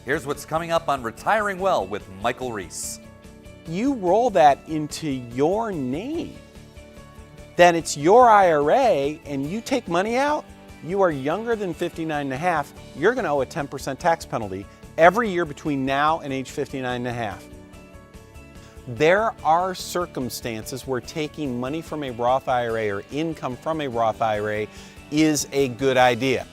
Here's what's coming up on Retiring Well with Michael Reese. You roll that into your name, then it's your IRA and you take money out, you are younger than 59 and a half, you're going to owe a 10% tax penalty every year between now and age 59 and a half. There are circumstances where taking money from a Roth IRA or income from a Roth IRA is a good idea.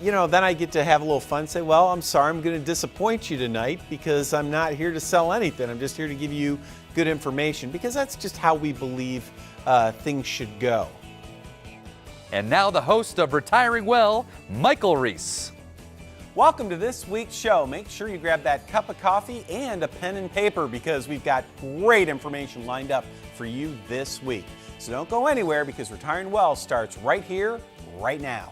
You know, then I get to have a little fun, say, well, I'm sorry, I'm going to disappoint you tonight because I'm not here to sell anything. I'm just here to give you good information because that's just how we believe things should go. And now the host of Retiring Well, Michael Reese. Welcome to this week's show. Make sure you grab that cup of coffee and a pen and paper because we've got great information lined up for you this week. So don't go anywhere because Retiring Well starts right here, right now.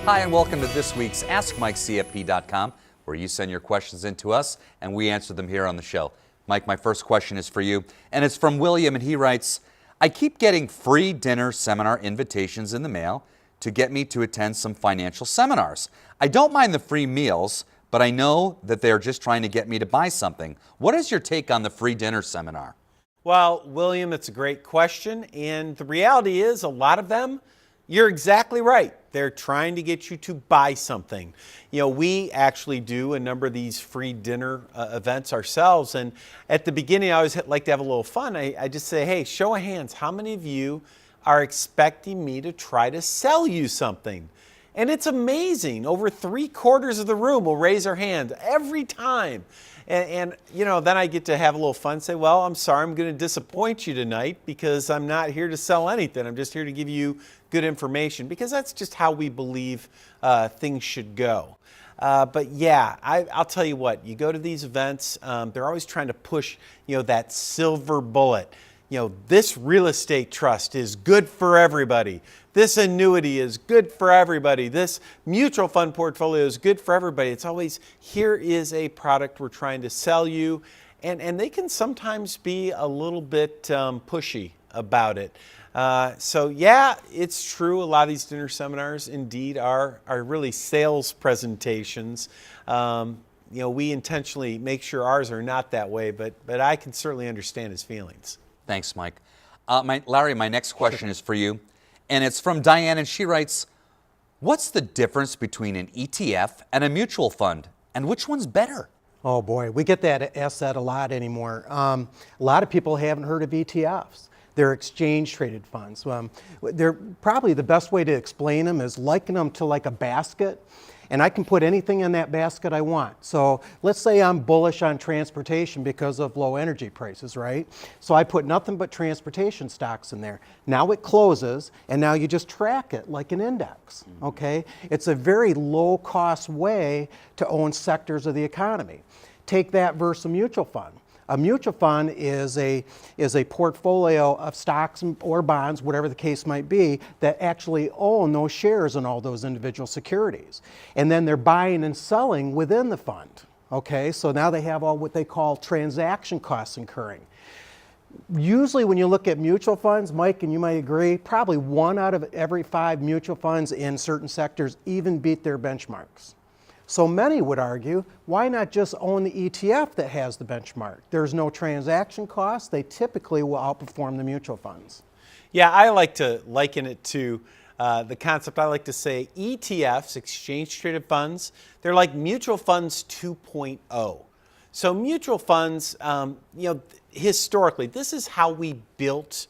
Hi, and welcome to this week's AskMikeCFP.com, where you send your questions in to us and we answer them here on the show. Mike, my first question is for you, and it's from William, and he writes, I keep getting free dinner seminar invitations in the mail to get me to attend some financial seminars. I don't mind the free meals, but I know that they're just trying to get me to buy something. What is your take on the free dinner seminar? Well, William, it's a great question, and the reality is a lot of them, you're exactly right. They're trying to get you to buy something. You know, we actually do a number of these free dinner events ourselves. And at the beginning, I always like to have a little fun. I just say, hey, show of hands, how many of you are expecting me to try to sell you something? And it's amazing. Over 3/4 of the room will raise their hand every time. And you know, then I get to have a little fun, say, well, I'm sorry, I'm going to disappoint you tonight because I'm not here to sell anything. I'm just here to give you good information because that's just how we believe things should go. But yeah, I'll tell you what, you go to these events, they're always trying to push, you know, that silver bullet. You know, this real estate trust is good for everybody. This annuity is good for everybody. This mutual fund portfolio is good for everybody. It's always, here is a product we're trying to sell you. And they can sometimes be a little bit pushy about it. So yeah, it's true. A lot of these dinner seminars indeed are really sales presentations. You know, we intentionally make sure ours are not that way, but I can certainly understand his feelings. Thanks, Mike. Larry, my next question is for you, and it's from Diane, and she writes, what's the difference between an ETF and a mutual fund, and which one's better? Oh boy, we get asked that a lot anymore. A lot of people haven't heard of ETFs. They're exchange-traded funds. They're probably the best way to explain them is liken them to like a basket, and I can put anything in that basket I want. So let's say I'm bullish on transportation because of low energy prices, right? So I put nothing but transportation stocks in there. Now it closes, and now you just track it like an index, okay? It's a very low-cost way to own sectors of the economy. Take that versus a mutual fund. A mutual fund is a portfolio of stocks or bonds, whatever the case might be, that actually own those shares in all those individual securities. And then they're buying and selling within the fund. Okay, so now they have all what they call transaction costs incurring. Usually when you look at mutual funds, Mike, and you might agree, probably 1 out of every 5 mutual funds in certain sectors even beat their benchmarks. So many would argue, why not just own the ETF that has the benchmark? There's no transaction costs. They typically will outperform the mutual funds. Yeah, I like to liken it to the concept. I like to say ETFs, exchange traded funds, they're like mutual funds 2.0. So mutual funds, you know, historically, this is how we built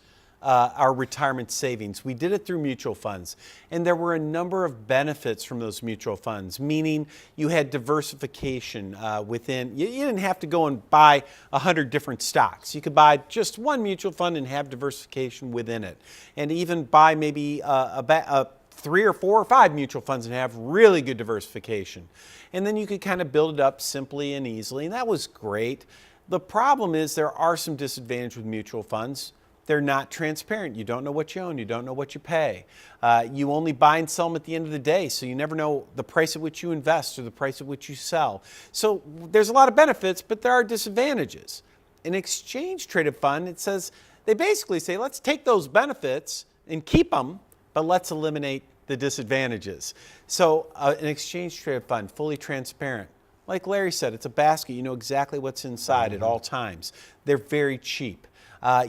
our retirement savings. We did it through mutual funds, and there were a number of benefits from those mutual funds, meaning you had diversification within. You didn't have to go and buy 100 different stocks. You could buy just one mutual fund and have diversification within it, and even buy maybe 3 or 4 or 5 mutual funds and have really good diversification. And then you could kind of build it up simply and easily, and that was great. The problem is there are some disadvantages with mutual funds. They're not transparent. You don't know what you own. You don't know what you pay. You only buy and sell them at the end of the day, so you never know the price at which you invest or the price at which you sell. So there's a lot of benefits, but there are disadvantages. An exchange-traded fund, it says, they basically say, let's take those benefits and keep them, but let's eliminate the disadvantages. So an exchange-traded fund, fully transparent. Like Larry said, it's a basket. You know exactly what's inside at all times. They're very cheap.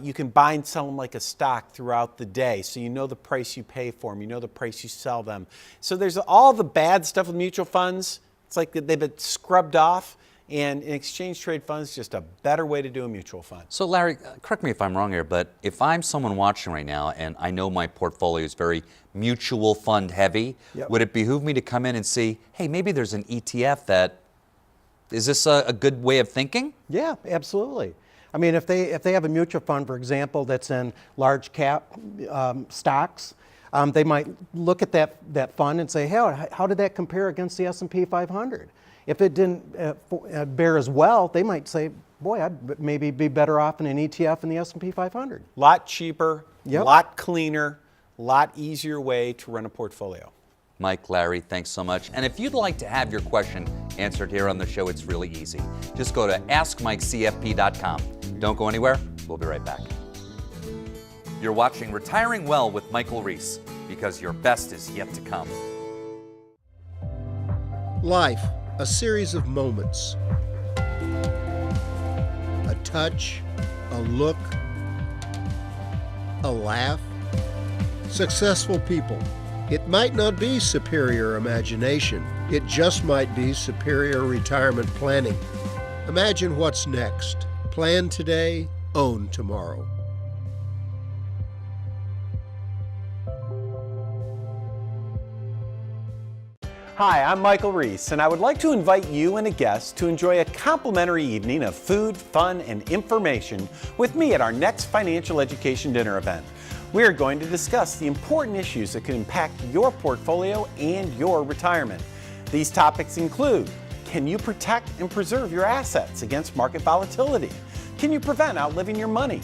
You can buy and sell them like a stock throughout the day, so you know the price you pay for them, you know the price you sell them. So there's all the bad stuff with mutual funds. It's like they've been scrubbed off, and an exchange trade fund is just a better way to do a mutual fund. So Larry, correct me if I'm wrong here, but if I'm someone watching right now and I know my portfolio is very mutual fund heavy, would it behoove me to come in and see, hey, maybe there's an ETF that, is this a good way of thinking? Yeah, absolutely. I mean, if they have a mutual fund, for example, that's in large cap stocks, they might look at that fund and say, hey, how did that compare against the S&P 500? If it didn't bear as well, they might say, boy, I'd maybe be better off in an ETF in the S&P 500. Lot cheaper, lot cleaner, lot easier way to run a portfolio. Mike, Larry, thanks so much. And if you'd like to have your question answered here on the show, it's really easy. Just go to askmikecfp.com. Don't go anywhere. We'll be right back. You're watching Retiring Well with Michael Reese, because your best is yet to come. Life, a series of moments. A touch, a look, a laugh. Successful people. It might not be superior imagination. It just might be superior retirement planning. Imagine what's next. Plan today, own tomorrow. Hi, I'm Michael Reese, and I would like to invite you and a guest to enjoy a complimentary evening of food, fun, and information with me at our next financial education dinner event. We are going to discuss the important issues that can impact your portfolio and your retirement. These topics include, can you protect and preserve your assets against market volatility? Can you prevent outliving your money?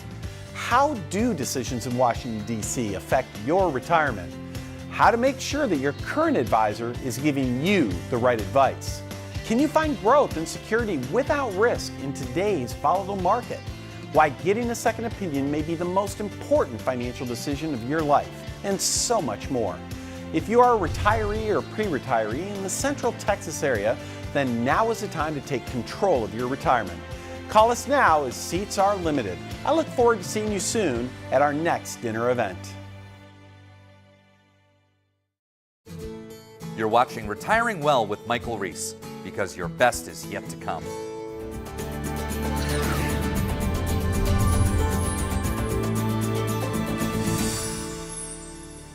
How do decisions in Washington, D.C. affect your retirement? How to make sure that your current advisor is giving you the right advice? Can you find growth and security without risk in today's volatile market? Why getting a second opinion may be the most important financial decision of your life, and so much more. If you are a retiree or pre-retiree in the Central Texas area, then now is the time to take control of your retirement. Call us now as seats are limited. I look forward to seeing you soon at our next dinner event. You're watching Retiring Well with Michael Reese, because your best is yet to come.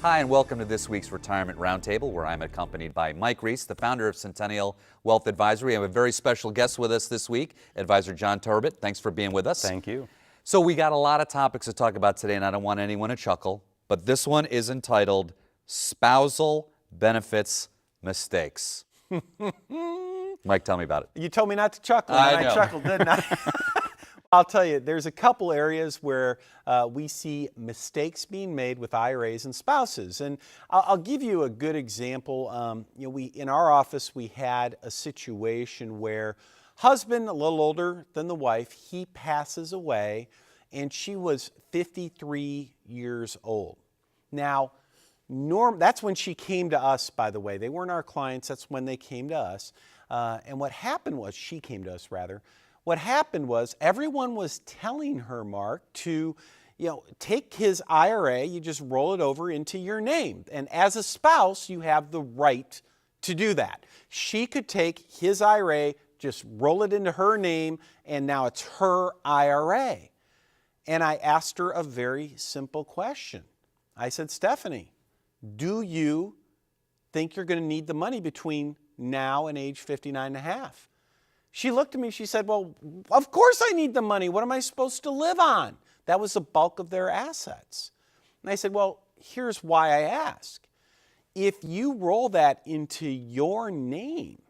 Hi, and welcome to this week's Retirement Roundtable, where I'm accompanied by Mike Reese, the founder of Centennial Wealth Advisory. We have a very special guest with us this week, Advisor John Turbot. Thanks for being with us. Thank you. So we got a lot of topics to talk about today, and I don't want anyone to chuckle, but this one is entitled Spousal Benefits Mistakes. Mike, tell me about it. You told me not to chuckle, I and know. I chuckled, didn't I? I'll tell you, there's a couple areas where we see mistakes being made with IRAs and spouses. And I'll give you a good example. In our office, we had a situation where husband, a little older than the wife, he passes away, and she was 53 years old. Now, that's when she came to us, by the way. They weren't our clients. That's when they came to us. And what happened was, she came to us, rather. What happened was everyone was telling her, Mark, to take his IRA, you just roll it over into your name. And as a spouse, you have the right to do that. She could take his IRA, just roll it into her name, and now it's her IRA. And I asked her a very simple question. I said, Stephanie, do you think you're going to need the money between now and age 59 and a half? She looked at me, she said, well, of course I need the money. What am I supposed to live on? That was the bulk of their assets. And I said, well, here's why I ask. If you roll that into your name,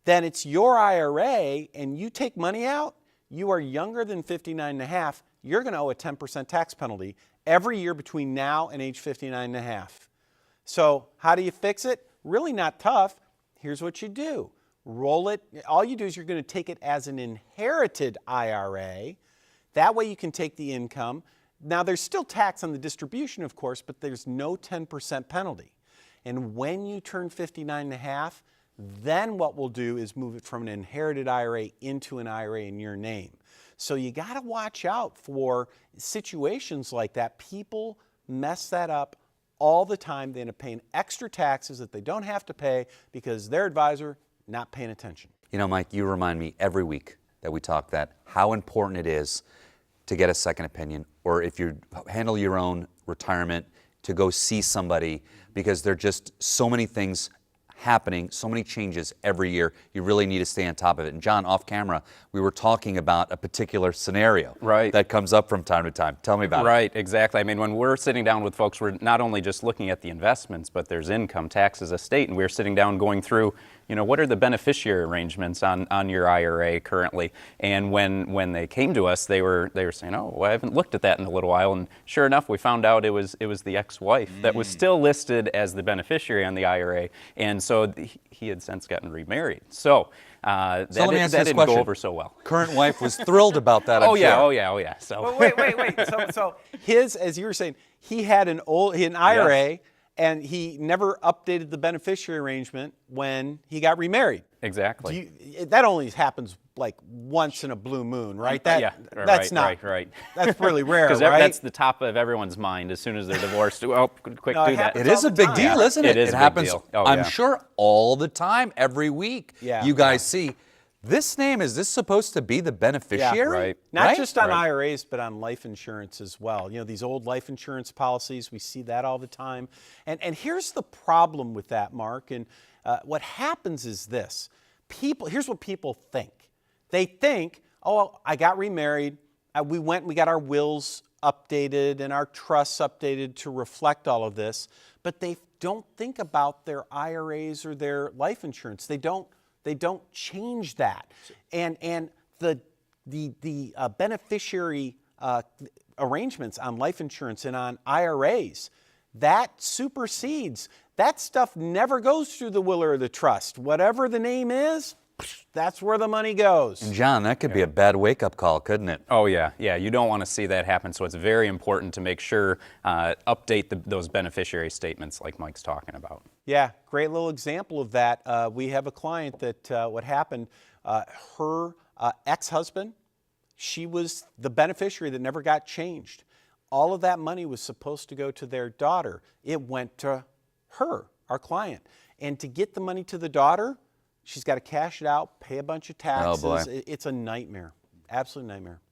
then it's your IRA and you take money out, you are younger than 59 and a half, you're going to owe a 10% tax penalty every year between now and age 59 and a half. So how do you fix it? Really not tough. Here's what you do. Roll it. All you do is you're going to take it as an inherited IRA. That way you can take the income. Now there's still tax on the distribution, of course, but there's no 10% penalty. And when you turn 59 and a half, then what we'll do is move it from an inherited IRA into an IRA in your name. So you got to watch out for situations like that. People mess that up all the time. They end up paying extra taxes that they don't have to pay because their advisor not paying attention. You know, Mike, you remind me every week that we talk that how important it is to get a second opinion, or if you handle your own retirement, to go see somebody, because there are just so many things happening, so many changes every year. You really need to stay on top of it. And John, off camera, we were talking about a particular scenario that comes up from time to time. Tell me about it. Right, exactly. I mean, when we're sitting down with folks, we're not only just looking at the investments, but there's income, taxes, estate, and we're sitting down going through, you know, what are the beneficiary arrangements on your IRA currently? And when they came to us, they were saying, oh, well, I haven't looked at that in a little while. And sure enough, we found out it was the ex-wife that was still listed as the beneficiary on the IRA. And so he had since gotten remarried. So that didn't go over so well. Current wife was thrilled about that. Oh yeah. So well, wait. So his, as you were saying, he had an IRA. Yes. And he never updated the beneficiary arrangement when he got remarried. Exactly. That only happens like once in a blue moon, right? That's right. That's really rare, because right? that's the top of everyone's mind as soon as they're divorced. Oh, quick, No, do that. It is a big deal, isn't it? It is a big happens, deal. Oh, I'm yeah. sure, all the time, every week. Yeah. You guys see, this name, is this supposed to be the beneficiary? right. Not just on IRAs, but on life insurance as well. You know, these old life insurance policies, we see that all the time. And here's the problem with that, Mark. And what happens is this. Here's what people think. They think, oh, I got remarried. We got our wills updated and our trusts updated to reflect all of this. But they don't think about their IRAs or their life insurance. They don't change that, and the beneficiary arrangements on life insurance and on IRAs, that supersedes. That stuff never goes through the will or the trust. Whatever the name is, that's where the money goes. And John, that could be a bad wake-up call, couldn't it? Oh yeah. You don't want to see that happen. So it's very important to make sure update those beneficiary statements like Mike's talking about. Yeah, great little example of that. We have a client that what happened, her ex-husband, she was the beneficiary that never got changed. All of that money was supposed to go to their daughter. It went to her, our client. And to get the money to the daughter, she's got to cash it out, pay a bunch of taxes. Oh, boy. It's a nightmare, absolute nightmare.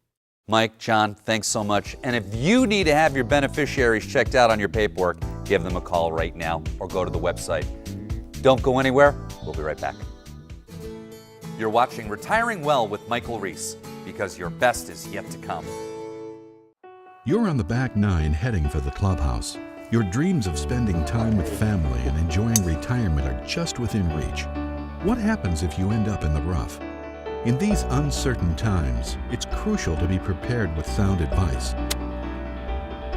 Mike, John, thanks so much. And if you need to have your beneficiaries checked out on your paperwork, give them a call right now or go to the website. Don't go anywhere. We'll be right back. You're watching Retiring Well with Michael Reese, because your best is yet to come. You're on the back nine heading for the clubhouse. Your dreams of spending time with family and enjoying retirement are just within reach. What happens if you end up in the rough? In these uncertain times, it's crucial to be prepared with sound advice.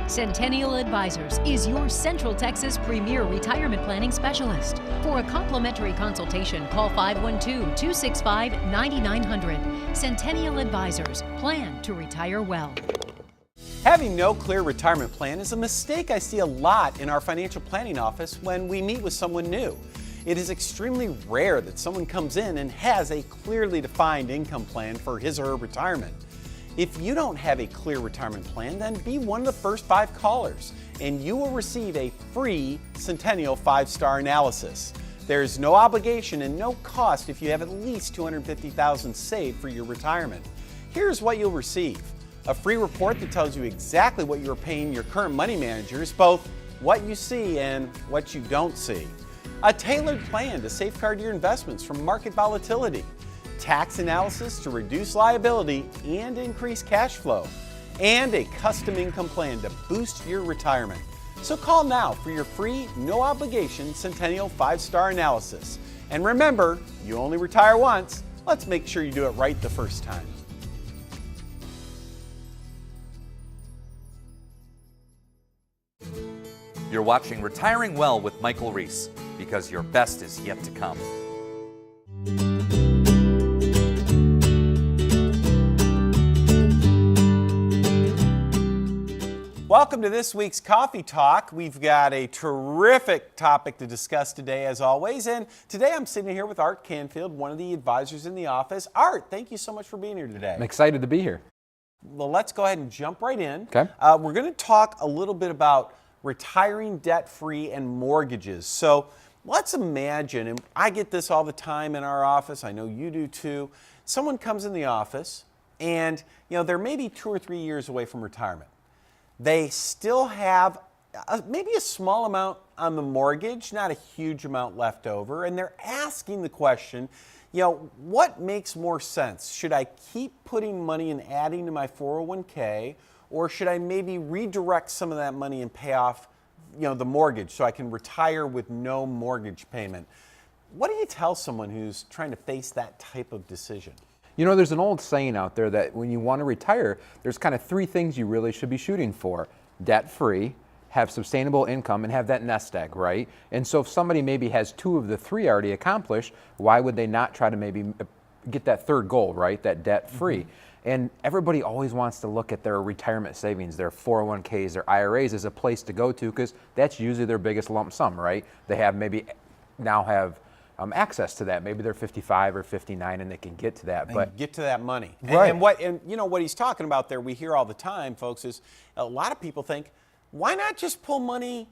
Centennial Advisors is your Central Texas premier retirement planning specialist. For a complimentary consultation, call 512-265-9900. Centennial Advisors, plan to retire well. Having no clear retirement plan is a mistake I see a lot in our financial planning office when we meet with someone new. It is extremely rare that someone comes in and has a clearly defined income plan for his or her retirement. If you don't have a clear retirement plan, then be one of the first 5 callers, and you will receive a free Centennial 5-star analysis. There is no obligation and no cost if you have at least $250,000 saved for your retirement. Here's what you'll receive: a free report that tells you exactly what you're paying your current money managers, both what you see and what you don't see. A tailored plan to safeguard your investments from market volatility. Tax analysis to reduce liability and increase cash flow. And a custom income plan to boost your retirement. So call now for your free, no obligation Centennial 5-star analysis. And remember, you only retire once. Let's make sure you do it right the first time. You're watching Retiring Well with Michael Reese, because your best is yet to come. Welcome to this week's Coffee Talk. We've got a terrific topic to discuss today, as always. And today I'm sitting here with Art Canfield, one of the advisors in the office. Art, thank you so much for being here today. I'm excited to be here. Well, let's go ahead and jump right in. Okay. We're going to talk a little bit about retiring debt-free and mortgages. So let's imagine, and I get this all the time in our office, I know you do too, someone comes in the office and they're maybe 2 or 3 years away from retirement. They still have maybe a small amount on the mortgage, not a huge amount left over, and they're asking the question, what makes more sense? Should I keep putting money and adding to my 401k, or should I maybe redirect some of that money and pay off the mortgage so I can retire with no mortgage payment? What do you tell someone who's trying to face that type of decision? There's an old saying out there that when you want to retire, there's kind of 3 things you really should be shooting for. Debt-free, have sustainable income, and have that nest egg, right? And so if somebody maybe has 2 of the 3 already accomplished, why would they not try to maybe get that third goal, right? That debt-free. Mm-hmm. And everybody always wants to look at their retirement savings, their 401ks, their IRAs as a place to go to, because that's usually their biggest lump sum, right? They have now have access to that. Maybe they're 55 or 59 and they can get to that. But get to that money. Right. And what he's talking about there, we hear all the time, folks, is a lot of people think, why not just pull money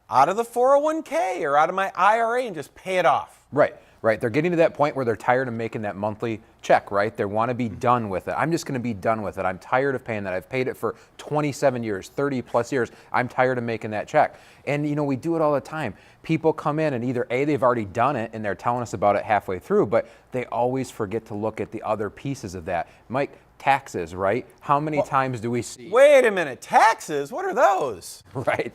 out of the 401k or out of my IRA and just pay it off? Right. They're getting to that point where they're tired of making that monthly check, right? They want to be done with it. I'm just going to be done with it. I'm tired of paying that. I've paid it for 27 years, 30 plus years. I'm tired of making that check. And we do it all the time. People come in and either A, they've already done it and they're telling us about it halfway through, but they always forget to look at the other pieces of that. Mike, taxes, right? How many times do we see? Wait a minute, taxes? What are those? Right.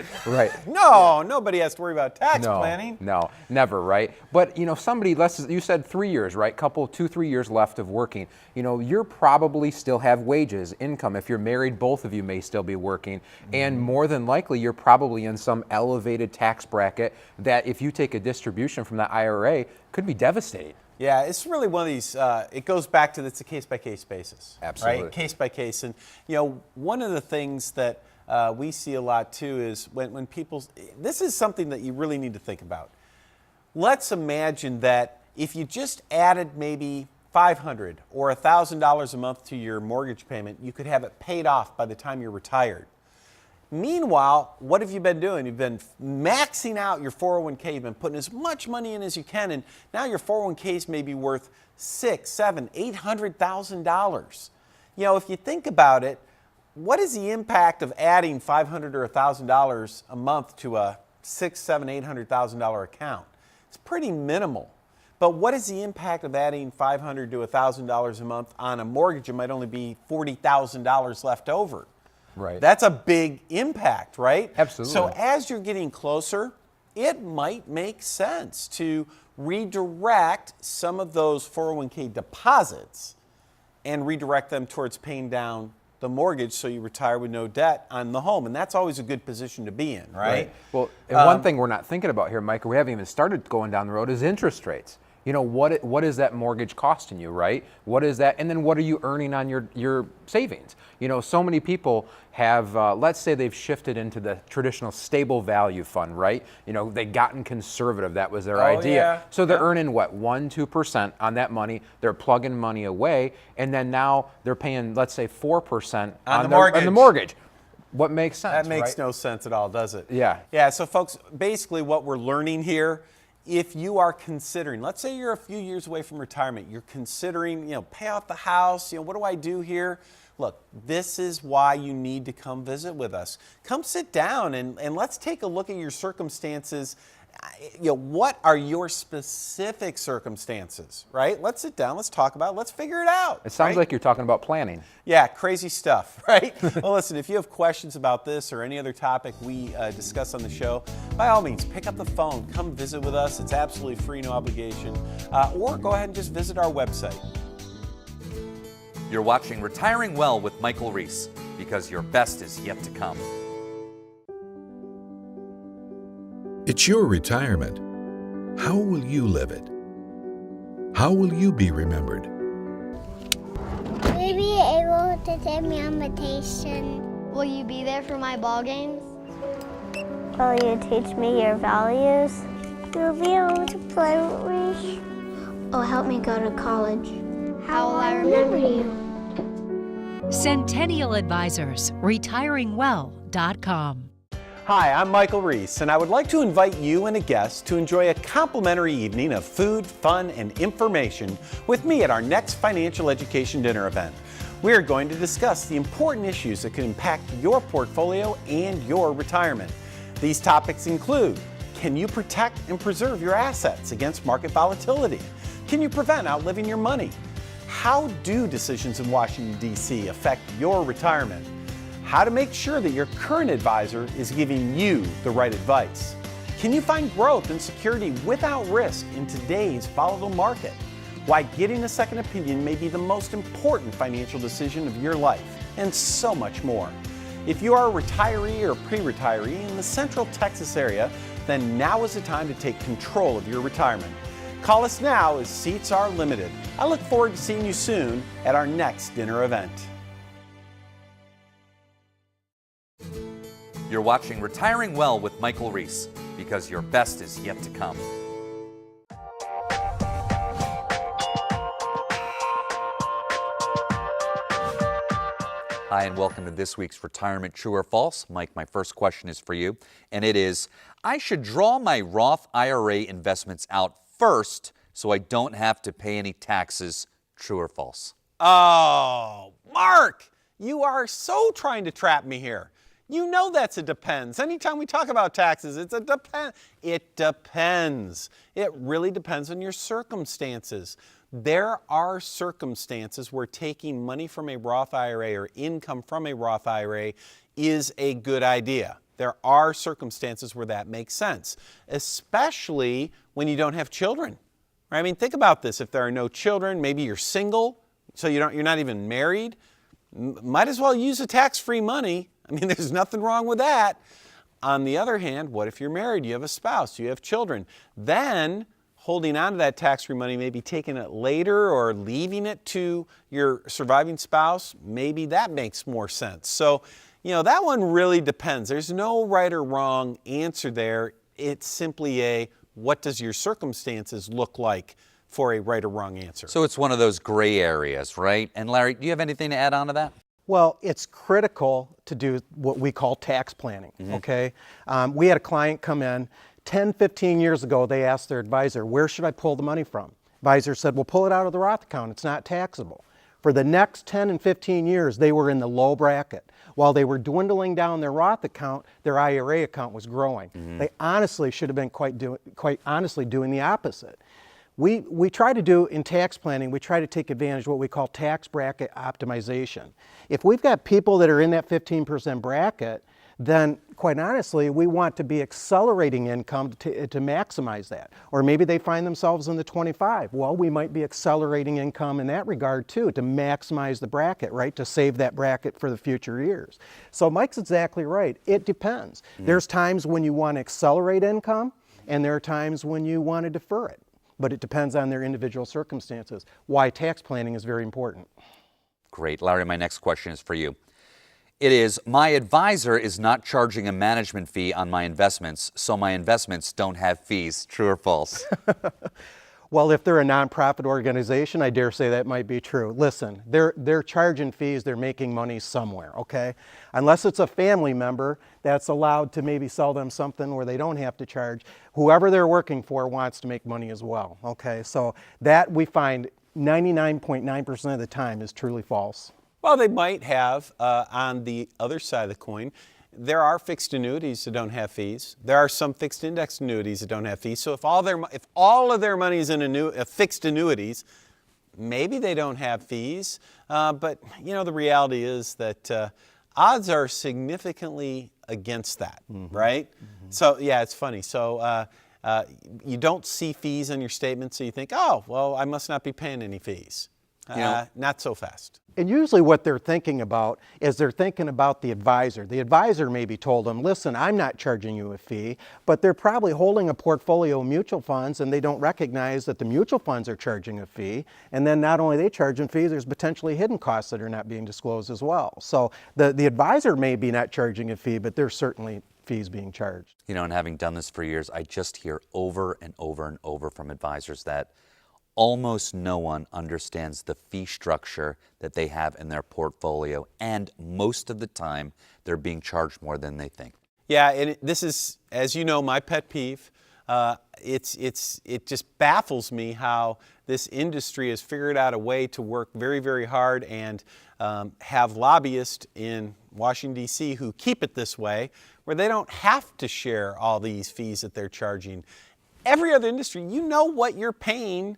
No, nobody has to worry about tax planning. No, never, right? But somebody, you said 3 years, right? 2-3 years left of working. You're probably still have wages, income. If you're married, both of you may still be working. And more than likely, you're probably in some elevated tax bracket that if you take a distribution from that IRA, could be devastating. Yeah, it's really one of these, it goes back to it's a case-by-case basis. Absolutely. Right? Case-by-case. And, one of the things that we see a lot, too, is when people, this is something that you really need to think about. Let's imagine that if you just added maybe $500 or $1,000 a month to your mortgage payment, you could have it paid off by the time you're retired. Meanwhile, what have you been doing? You've been maxing out your 401k. You've been putting as much money in as you can, and now your 401ks may be worth $600,000, $700,000, $800,000. If you think about it, what is the impact of adding $500 or $1,000 a month to a $600,000, $700,000, $800,000 account? It's pretty minimal. But what is the impact of adding $500 to $1,000 a month on a mortgage? It might only be $40,000 left over. Right. That's a big impact, right? Absolutely. So as you're getting closer, it might make sense to redirect some of those 401k deposits and redirect them towards paying down the mortgage so you retire with no debt on the home. And that's always a good position to be in, right? Well, and one thing we're not thinking about here, Mike, or we haven't even started going down the road, is interest rates. What is that mortgage costing you, right? What is that? And then what are you earning on your savings? So many people have, let's say they've shifted into the traditional stable value fund, right? They've gotten conservative. That was their idea. Yeah. So they're earning 1-2% on that money. They're plugging money away. And then now they're paying, let's say 4% on the mortgage. What makes sense? That makes right? no sense at all, does it? Yeah. Yeah, so folks, basically what we're learning here, if you are considering, let's say you're a few years away from retirement, you're considering, pay off the house, what do I do here? Look, this is why you need to come visit with us. Come sit down and let's take a look at your circumstances what are your specific circumstances, right? Let's sit down, let's talk about it, let's figure it out. It sounds right? like you're talking about planning. Yeah, crazy stuff, right? Well, listen, if you have questions about this or any other topic we discuss on the show, by all means, pick up the phone, come visit with us. It's absolutely free, no obligation. Or go ahead and just visit our website. You're watching Retiring Well with Michael Reese, because your best is yet to come. It's your retirement. How will you live it? How will you be remembered? Will you be able to take me on vacation? Will you be there for my ball games? Will you teach me your values? Will you be able to play with me? Oh, help me go to college. How will I remember you? Centennial Advisors, retiringwell.com. Hi, I'm Michael Reese, and I would like to invite you and a guest to enjoy a complimentary evening of food, fun, and information with me at our next financial education dinner event. We are going to discuss the important issues that can impact your portfolio and your retirement. These topics include: can you protect and preserve your assets against market volatility? Can you prevent outliving your money? How do decisions in Washington, D.C. affect your retirement? How to make sure that your current advisor is giving you the right advice? Can you find growth and security without risk in today's volatile market? Why getting a second opinion may be the most important financial decision of your life, and so much more. If you are a retiree or pre-retiree in the Central Texas area, then now is the time to take control of your retirement. Call us now as seats are limited. I look forward to seeing you soon at our next dinner event. You're watching Retiring Well with Michael Reese, because your best is yet to come. Hi, and welcome to this week's Retirement True or False. Mike, my first question is for you, and it is: I should draw my Roth IRA investments out first so I don't have to pay any taxes. True or false? Oh, Mark, you are so trying to trap me here. You know that's a depends. Anytime we talk about taxes, it's a depend. It depends. It really depends on your circumstances. There are circumstances where taking money from a Roth IRA or income from a Roth IRA is a good idea. There are circumstances where that makes sense, especially when you don't have children. Right? I mean, think about this. If there are no children, maybe you're single, so you're not even married, might as well use the tax-free money. I mean, there's nothing wrong with that. On the other hand, what if you're married, you have a spouse, you have children? Then holding on to that tax-free money, maybe taking it later or leaving it to your surviving spouse, maybe that makes more sense. So, that one really depends. There's no right or wrong answer there. It's simply a, what does your circumstances look like for a right or wrong answer? So it's one of those gray areas, right? And Larry, do you have anything to add on to that? Well, it's critical to do what we call tax planning, okay? We had a client come in 10, 15 years ago. They asked their advisor, where should I pull the money from? Advisor said, well, pull it out of the Roth account. It's not taxable. For the next 10 and 15 years, they were in the low bracket. While they were dwindling down their Roth account, their IRA account was growing. They honestly should have been quite honestly doing the opposite. We try to do in tax planning, we try to take advantage of what we call tax bracket optimization. If we've got people that are in that 15% bracket, then quite honestly, we want to be accelerating income to maximize that. Or maybe they find themselves in the 25. Well, we might be accelerating income in that regard too, to maximize the bracket, right? To save that bracket for the future years. So Mike's exactly right. It depends. There's times when you want to accelerate income, and there are times when you want to defer it. But it depends on their individual circumstances. Why tax planning is very important. Great. Larry, my next question is for you. It is: my advisor is not charging a management fee on my investments, so my investments don't have fees. True or false? Well, if they're a nonprofit organization, I dare say that might be true. Listen, they're charging fees, they're making money somewhere, okay? Unless it's a family member that's allowed to maybe sell them something where they don't have to charge. Whoever they're working for wants to make money as well, okay? So that we find 99.9% of the time is truly false. Well, they might have, on the other side of the coin, there are fixed annuities that don't have fees. There are some fixed index annuities that don't have fees. So if all of their money is in fixed annuities, maybe they don't have fees. But the reality is that odds are significantly against that, right? So yeah, it's funny. So you don't see fees on your statement, so you think, oh, well, I must not be paying any fees. Not so fast. And usually what they're thinking about is they're thinking about the advisor. The advisor maybe told them, listen, I'm not charging you a fee, but they're probably holding a portfolio of mutual funds and they don't recognize that the mutual funds are charging a fee. And then not only are they charging fees, there's potentially hidden costs that are not being disclosed as well. So the advisor may be not charging a fee, but there's certainly fees being charged. And having done this for years, I just hear over and over and over from advisors that almost no one understands the fee structure that they have in their portfolio, and most of the time they're being charged more than they think. Yeah, and this is, as you know, my pet peeve. It just baffles me how this industry has figured out a way to work very, very hard and have lobbyists in Washington, D.C. who keep it this way, where they don't have to share all these fees that they're charging. Every other industry, you know what you're paying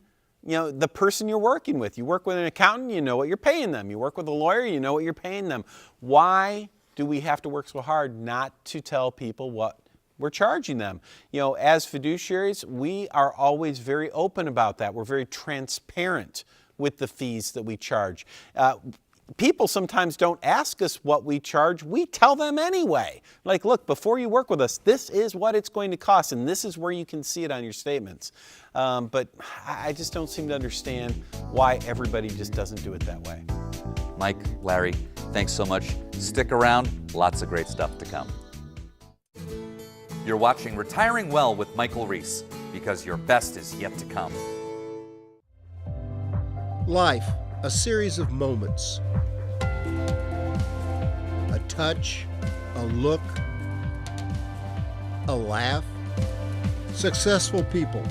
the person you're working with. You work with an accountant, you know what you're paying them. You work with a lawyer, you know what you're paying them. Why do we have to work so hard not to tell people what we're charging them? As fiduciaries, we are always very open about that. We're very transparent with the fees that we charge. People sometimes don't ask us what we charge. We tell them anyway. Like, look, before you work with us, this is what it's going to cost, and this is where you can see it on your statements. But I just don't seem to understand why everybody just doesn't do it that way. Mike, Larry, thanks so much. Stick around. Lots of great stuff to come. You're watching Retiring Well with Michael Reese, because your best is yet to come. Life, a series of moments. A touch, a look, a laugh. Successful people.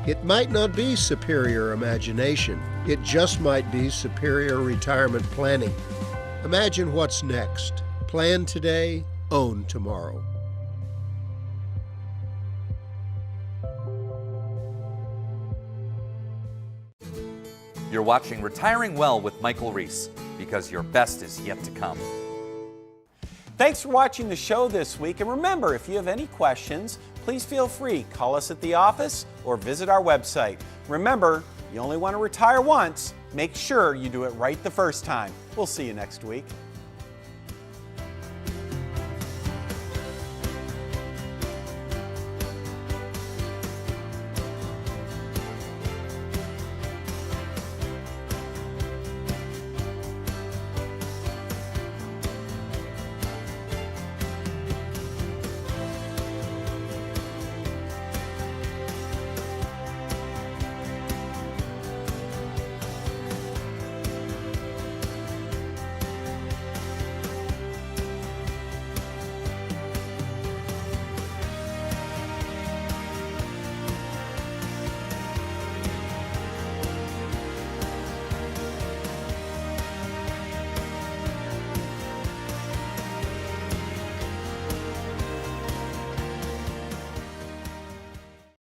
It might not be superior imagination. It just might be superior retirement planning. Imagine what's next. Plan today, own tomorrow. You're watching Retiring Well with Michael Reese, because your best is yet to come. Thanks for watching the show this week. And remember, if you have any questions, please feel free. Call us at the office or visit our website. Remember, you only want to retire once. Make sure you do it right the first time. We'll see you next week.